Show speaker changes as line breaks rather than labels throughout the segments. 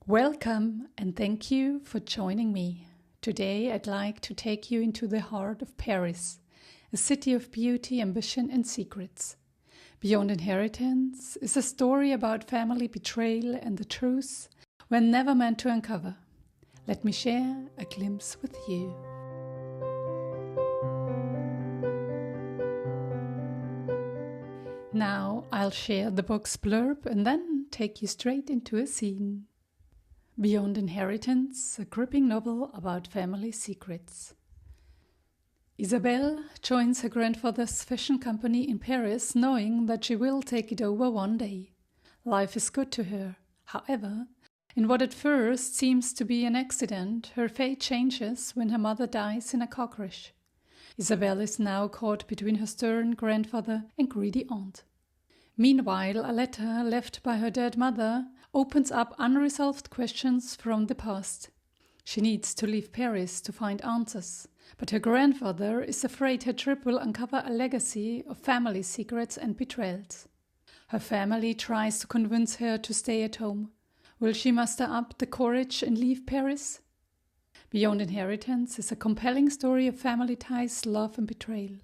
Welcome and thank you for joining me. Today I'd like to take you into the heart of Paris, a city of beauty, ambition and secrets. Beyond Inheritance is a story about family betrayal and the truths we're never meant to uncover. Let me share a glimpse with you. Now I'll share the book's blurb and then take you straight into a scene. Beyond Inheritance, a gripping novel about family secrets. Isabelle joins her grandfather's fashion company in Paris, knowing that she will take it over one day. Life is good to her. However, in what at first seems to be an accident, her fate changes when her mother dies in a car crash. Isabelle is now caught between her stern grandfather and greedy aunt. Meanwhile, a letter left by her dead mother opens up unresolved questions from the past. She needs to leave Paris to find answers, but her grandfather is afraid her trip will uncover a legacy of family secrets and betrayals. Her family tries to convince her to stay at home. Will she muster up the courage and leave Paris? Beyond Inheritance is a compelling story of family ties, love and betrayal.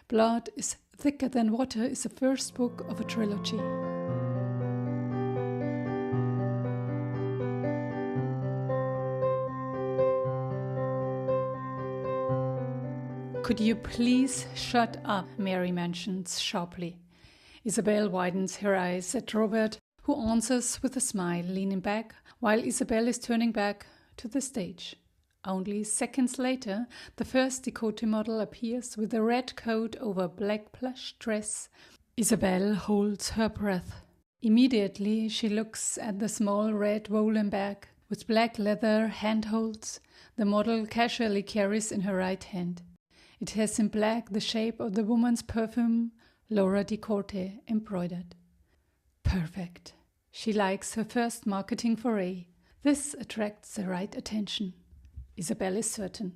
Blood is Thicker Than Water is the first book of a trilogy. Could you please shut up? Mary mentions sharply. Isabelle widens her eyes at Robert, who answers with a smile, leaning back while Isabelle is turning back to the stage. Only seconds later, the first décolleté model appears with a red coat over a black plush dress. Isabelle holds her breath. Immediately, she looks at the small red woolen bag with black leather handholds the model casually carries in her right hand. It has in black the shape of the woman's perfume, Laura décolleté, embroidered. Perfect. She likes her first marketing foray. This attracts the right attention. Isabelle is certain.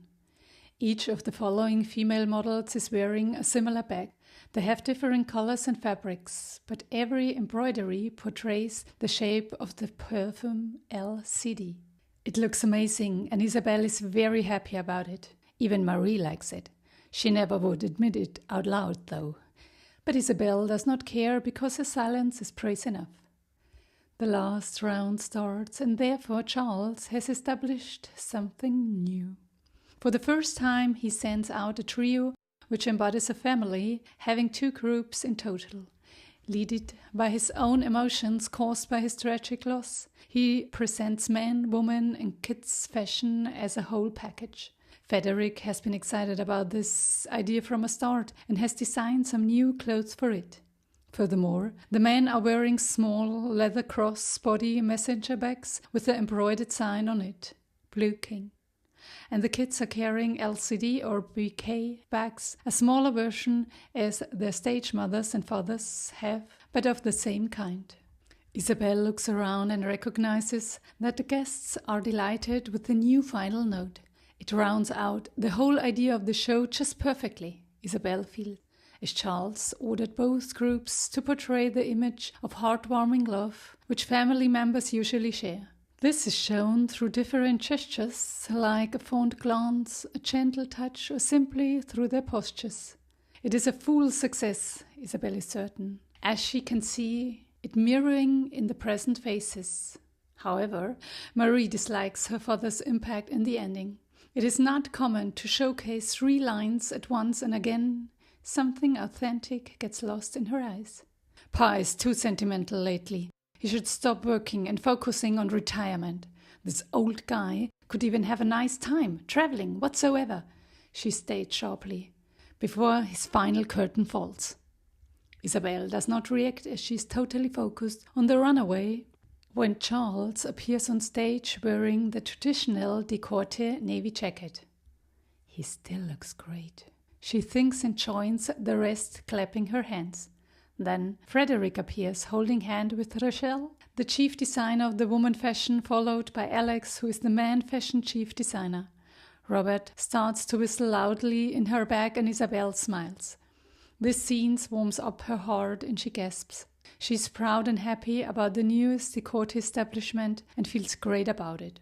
Each of the following female models is wearing a similar bag. They have different colors and fabrics, but every embroidery portrays the shape of the perfume LCD. It looks amazing and Isabelle is very happy about it. Even Marie likes it. She never would admit it out loud though. But Isabelle does not care because her silence is praise enough. The last round starts and therefore Charles has established something new. For the first time he sends out a trio which embodies a family having two groups in total. Led by his own emotions caused by his tragic loss, he presents men, women and kids' fashion as a whole package. Frederick has been excited about this idea from a start and has designed some new clothes for it. Furthermore, the men are wearing small leather cross-body messenger bags with the embroidered sign on it, Blue King. And the kids are carrying LCD or bouquet bags, a smaller version as their stage mothers and fathers have, but of the same kind. Isabelle looks around and recognizes that the guests are delighted with the new final note. It rounds out the whole idea of the show just perfectly, Isabelle feels, as Charles ordered both groups to portray the image of heartwarming love which family members usually share. This is shown through different gestures like a fond glance, a gentle touch or simply through their postures. It is a full success, Isabelle is certain, as she can see it mirroring in the present faces. However, Marie dislikes her father's impact in the ending. It is not common to showcase 3 lines at once and again. Something authentic gets lost in her eyes. Pa is too sentimental lately. He should stop working and focusing on retirement. This old guy could even have a nice time, traveling, whatsoever, she states sharply, before his final curtain falls. Isabelle does not react as she is totally focused on the runaway when Charles appears on stage wearing the traditional décolleté navy jacket. He still looks great. She thinks and joins the rest, clapping her hands. Then Frederick appears, holding hand with Rachel, the chief designer of the woman fashion, followed by Alex, who is the man fashion chief designer. Robert starts to whistle loudly in her back and Isabelle smiles. This scene warms up her heart and she gasps. She's proud and happy about the newest decote establishment and feels great about it.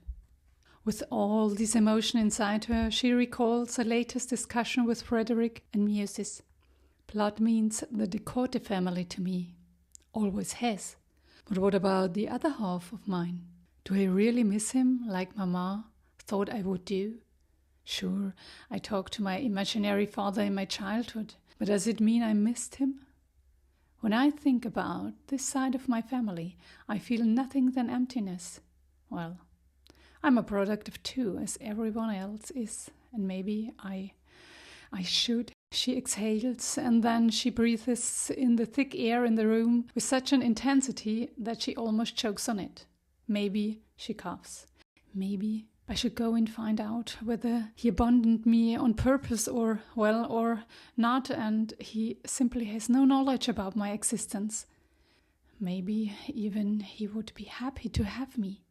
With all this emotion inside her, she recalls her latest discussion with Frederick and muses. Blood means the decote family to me. Always has. But what about the other half of mine? Do I really miss him like Mama thought I would do? Sure, I talked to my imaginary father in my childhood, but does it mean I missed him? When I think about this side of my family, I feel nothing than emptiness. Well, I'm a product of two, as everyone else is, and maybe I should. She exhales, and then she breathes in the thick air in the room with such an intensity that she almost chokes on it. Maybe she coughs. Maybe I should go and find out whether he abandoned me on purpose or not, and he simply has no knowledge about my existence. Maybe even he would be happy to have me.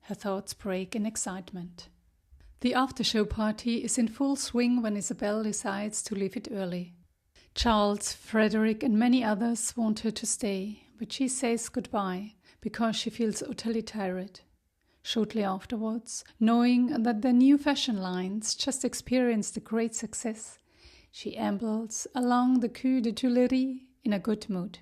Her thoughts break in excitement. The after-show party is in full swing when Isabelle decides to leave it early. Charles, Frederick, and many others want her to stay, but she says goodbye because she feels utterly tired. Shortly afterwards, knowing that the new fashion lines just experienced a great success, she ambles along the Quai des Tuileries in a good mood.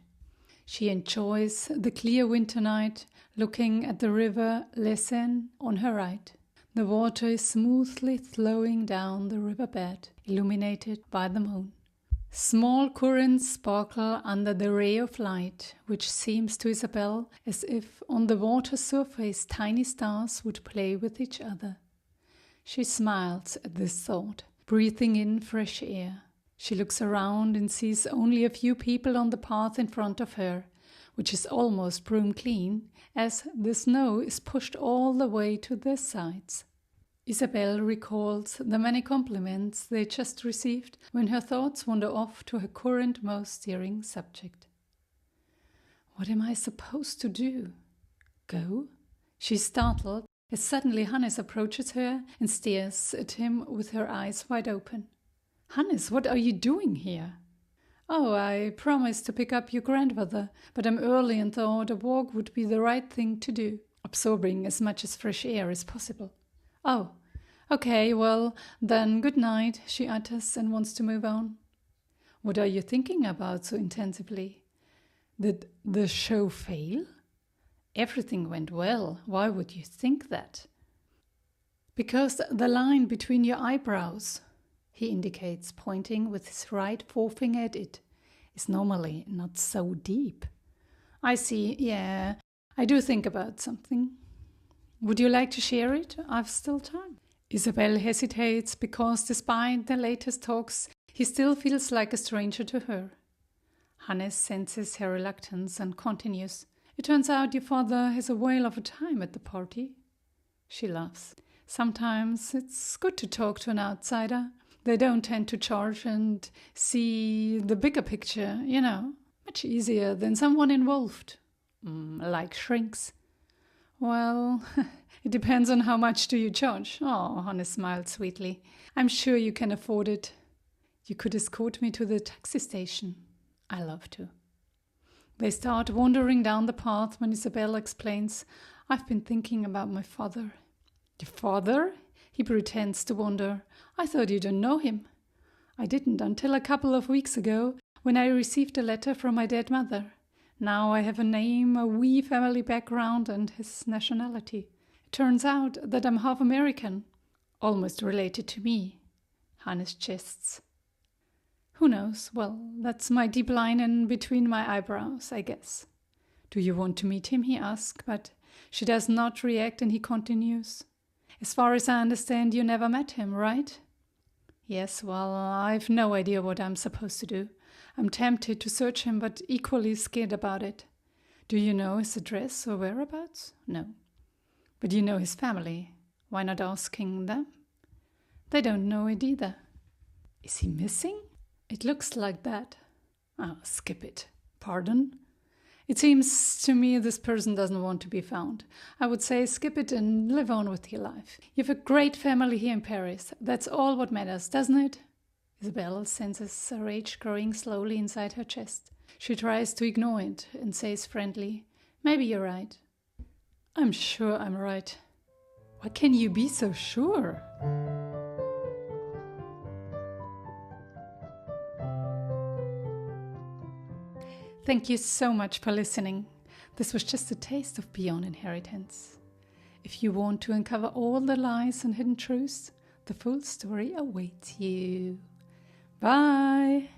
She enjoys the clear winter night, looking at the river La Seine on her right. The water is smoothly flowing down the riverbed, illuminated by the moon. Small currents sparkle under the ray of light, which seems to Isabelle as if on the water's surface tiny stars would play with each other. She smiles at this thought, breathing in fresh air. She looks around and sees only a few people on the path in front of her, which is almost broom clean, as the snow is pushed all the way to their sides. Isabelle recalls the many compliments they just received when her thoughts wander off to her current most stirring subject. What am I supposed to do? Go? She's startled as suddenly Hannes approaches her and stares at him with her eyes wide open. Hannes, what are you doing here? Oh, I promised to pick up your grandmother, but I'm early and thought a walk would be the right thing to do, absorbing as much as fresh air as possible. Oh, okay, well, then good night, she utters and wants to move on. What are you thinking about so intensively? Did the show fail? Everything went well. Why would you think that? Because the line between your eyebrows, he indicates, pointing with his right forefinger at it, is normally not so deep. I see, yeah, I do think about something. Would you like to share it? I've still time. Isabelle hesitates because despite the latest talks, he still feels like a stranger to her. Hannes senses her reluctance and continues. It turns out your father has a whale of a time at the party. She laughs. Sometimes it's good to talk to an outsider. They don't tend to charge and see the bigger picture, much easier than someone involved, like shrinks. Well, it depends on how much do you charge. Oh, Hannes smiled sweetly. I'm sure you can afford it. You could escort me to the taxi station. I love to. They start wandering down the path when Isabelle explains, I've been thinking about my father. Your father? He pretends to wonder. I thought you don't know him. I didn't until a couple of weeks ago when I received a letter from my dead mother. Now I have a name, a wee family background, and his nationality. It turns out that I'm half American, almost related to me. Hannes jests. Who knows? Well, that's my deep line in between my eyebrows, I guess. Do you want to meet him? He asks, but she does not react and he continues. As far as I understand, you never met him, right? Yes, well, I've no idea what I'm supposed to do. I'm tempted to search him, but equally scared about it. Do you know his address or whereabouts? No. But you know his family. Why not asking them? They don't know it either. Is he missing? It looks like that. Oh, skip it. Pardon? It seems to me this person doesn't want to be found. I would say skip it and live on with your life. You have a great family here in Paris. That's all what matters, doesn't it? Isabelle senses a rage growing slowly inside her chest. She tries to ignore it and says friendly, "Maybe you're right." "I'm sure I'm right." "Why can you be so sure?" Thank you so much for listening. This was just a taste of Beyond Inheritance. If you want to uncover all the lies and hidden truths, the full story awaits you. Bye!